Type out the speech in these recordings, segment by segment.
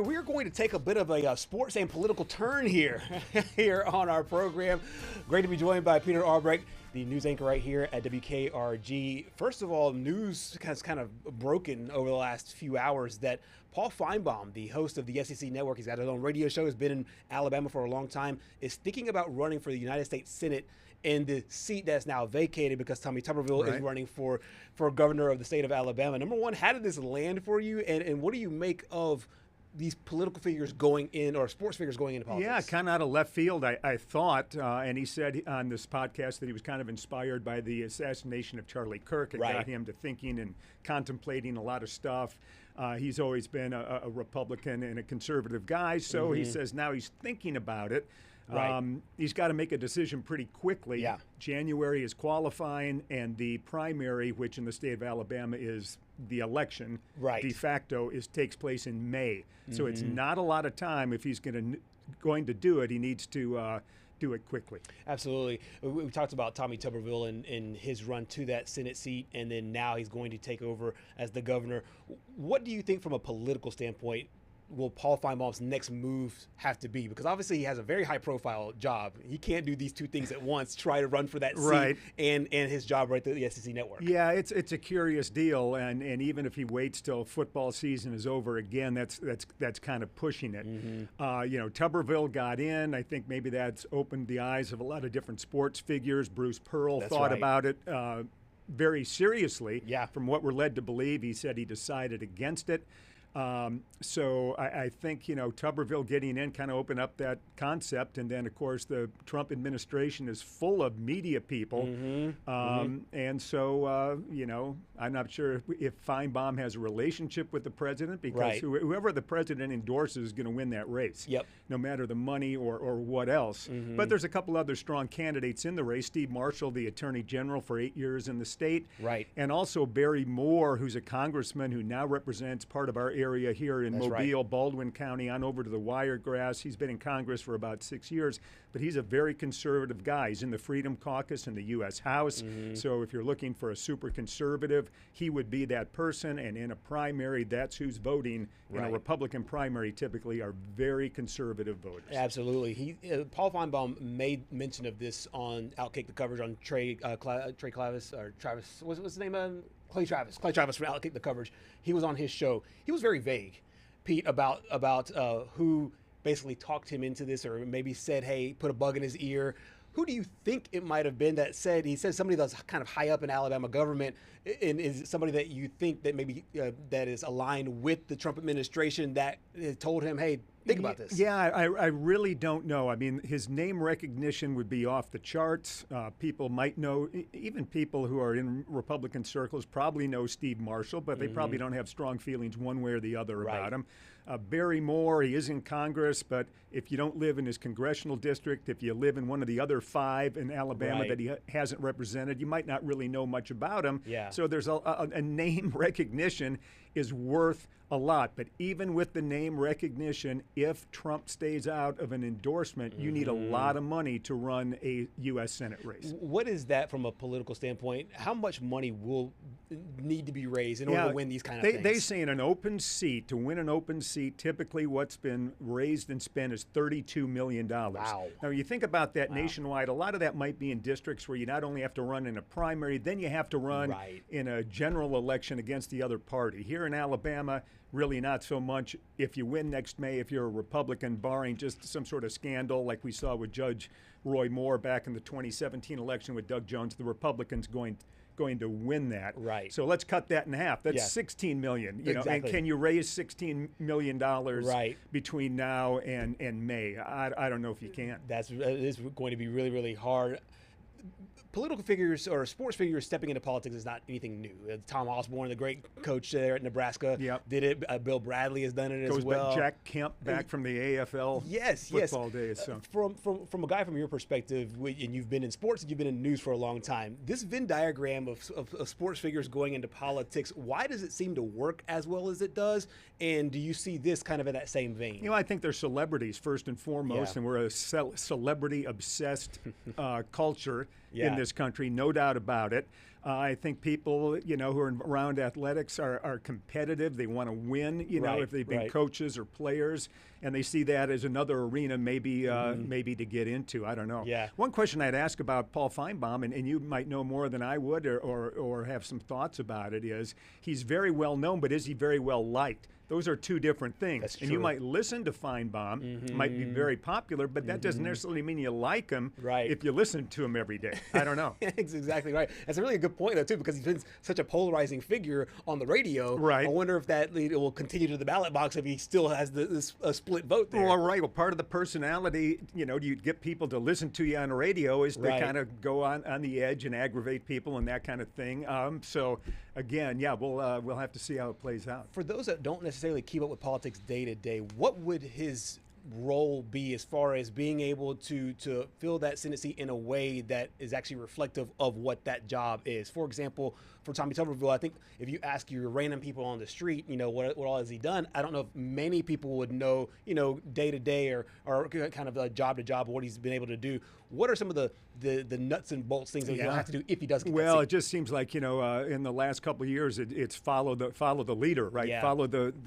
here. We are going to take a bit of a sports and political turn here, here on our program. Great to be joined by Peter Albrecht, the news anchor right here at WKRG. First of all, news has kind of broken over the last few hours that Paul Finebaum, the host of the SEC Network, he's got his own radio show, has been in Alabama for a long time, is thinking about running for the United States Senate in the seat that's now vacated because Tommy Tuberville is running for governor of the state of Alabama. Number one, how did this land for you, and what do you make of these political figures going in, or sports figures going into politics? Yeah, kind of out of left field, I thought. And he said on this podcast that he was kind of inspired by the assassination of Charlie Kirk. It got him to thinking and contemplating a lot of stuff. He's always been a Republican and a conservative guy, so he says now he's thinking about it. He's got to make a decision pretty quickly. January is qualifying, and the primary, which in the state of Alabama is the election, de facto, takes place in May. So it's not a lot of time. If he's going to do it, he needs to do it quickly. Absolutely. We talked about Tommy Tuberville and his run to that Senate seat, and then now he's going to take over as the governor. What do you think from a political standpoint will Paul Finebaum's next move have to be? Because obviously he has a very high-profile job. He can't do these two things at once, try to run for that seat and his job right there at the SEC Network. Yeah, it's a curious deal, and even if he waits till football season is over again, that's kind of pushing it. You know, Tuberville got in. I think maybe that's opened the eyes of a lot of different sports figures. Bruce Pearl thought about it very seriously. From what we're led to believe, he said he decided against it. So I think, you know, Tuberville getting in kind of opened up that concept. And then, of course, the Trump administration is full of media people. And so, you know, I'm not sure if Finebaum has a relationship with the president, because whoever the president endorses is going to win that race, no matter the money or what else. But there's a couple other strong candidates in the race. Steve Marshall, the attorney general for 8 years in the state. And also Barry Moore, who's a congressman who now represents part of our area here in Mobile, Baldwin County, on over to the Wiregrass. He's been in Congress for about 6 years, but he's a very conservative guy. He's in the Freedom Caucus in the U.S. House. So if you're looking for a super conservative, he would be that person. And in a primary, that's who's voting. In a Republican primary, typically are very conservative voters. Absolutely. Paul Finebaum made mention of this on Outkick the Coverage on Trey Clavis, or Travis, what's his name? Clay Travis from Outkick the Coverage. He was on his show. He was very vague, Pete, about who basically talked him into this, or maybe said, hey, put a bug in his ear. Who do you think it might have been that said, he said somebody that's kind of high up in Alabama government, and is somebody that you think that maybe that is aligned with the Trump administration that told him, hey, think about this? Yeah, I really don't know. I mean, his name recognition would be off the charts. People might know, even people who are in Republican circles probably know Steve Marshall, but they probably don't have strong feelings one way or the other about him. Barry Moore, he is in Congress, but if you don't live in his congressional district, if you live in one of the other 5 in Alabama that he hasn't represented, you might not really know much about him. So there's a name recognition is worth a lot. But even with the name recognition, if Trump stays out of an endorsement, you need a lot of money to run a U.S. Senate race. What is that from a political standpoint? How much money will need to be raised in order to win these kind of things? They say in an open seat, to win an open seat, typically what's been raised and spent is $32 million. Wow. Now, you think about that nationwide, a lot of that might be in districts where you not only have to run in a primary, then you have to run in a general election against the other party. Here in Alabama, really not so much. If you win next May, if you're a Republican, barring just some sort of scandal like we saw with Judge Roy Moore back in the 2017 election with Doug Jones, the Republicans going to win that. So let's cut that in half. That's $16 million. You know, and can you raise $16 million between now and May? I don't know if you can. It is going to be really, really hard. Political figures or sports figures stepping into politics is not anything new. Tom Osborne, the great coach there at Nebraska, did it. Bill Bradley has done it as well. Back, Jack Kemp back from the AFL football days. So. From a guy from your perspective, and you've been in sports and you've been in news for a long time, this Venn diagram of sports figures going into politics, why does it seem to work as well as it does? And do you see this kind of in that same vein? You know, I think they're celebrities first and foremost, and we're a celebrity-obsessed culture in this country, no doubt about it. I think people, you know, who are around athletics are competitive. They want to win, you know, if they've been coaches or players, and they see that as another arena maybe maybe to get into. I don't know. Yeah. One question I'd ask about Paul Finebaum, and you might know more than I would or have some thoughts about it, is he's very well known, but is he very well liked? Those are two different things. That's true. And you might listen to Finebaum, might be very popular, but that doesn't necessarily mean you like him if you listen to him every day. I don't know. That's exactly right. That's a really good point, though, too, because he's been such a polarizing figure on the radio. Right. I wonder if that will continue to the ballot box if he still has this split vote there. Well, right. Well, part of the personality, you know, you get people to listen to you on the radio is to kind of go on the edge and aggravate people and that kind of thing. So, again, yeah, we'll have to see how it plays out. For those that don't necessarily keep up with politics day to day, what would his role be as far as being able to fill that Senate seat in a way that is actually reflective of what that job is? For example, for Tommy Tuberville, I think if you ask your random people on the street, you know, what all has he done? I don't know if many people would know, you know, day to day or kind of job to job what he's been able to do. What are some of the nuts and bolts things that he'll have to do if he does get that seat? It just seems like, you know, in the last couple of years, it's follow the leader, right? Yeah. Follow the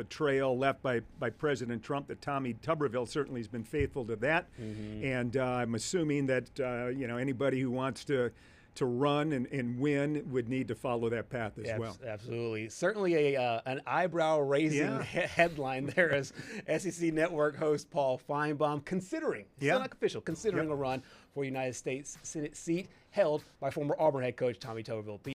trail left by President Trump. That Tommy Tuberville certainly has been faithful to that, and I'm assuming that you know, anybody who wants to run and win would need to follow that path as well. Absolutely. Certainly an eyebrow-raising headline there as SEC Network host Paul Finebaum considering, still not official, considering a run for United States Senate seat held by former Auburn head coach Tommy Tuberville.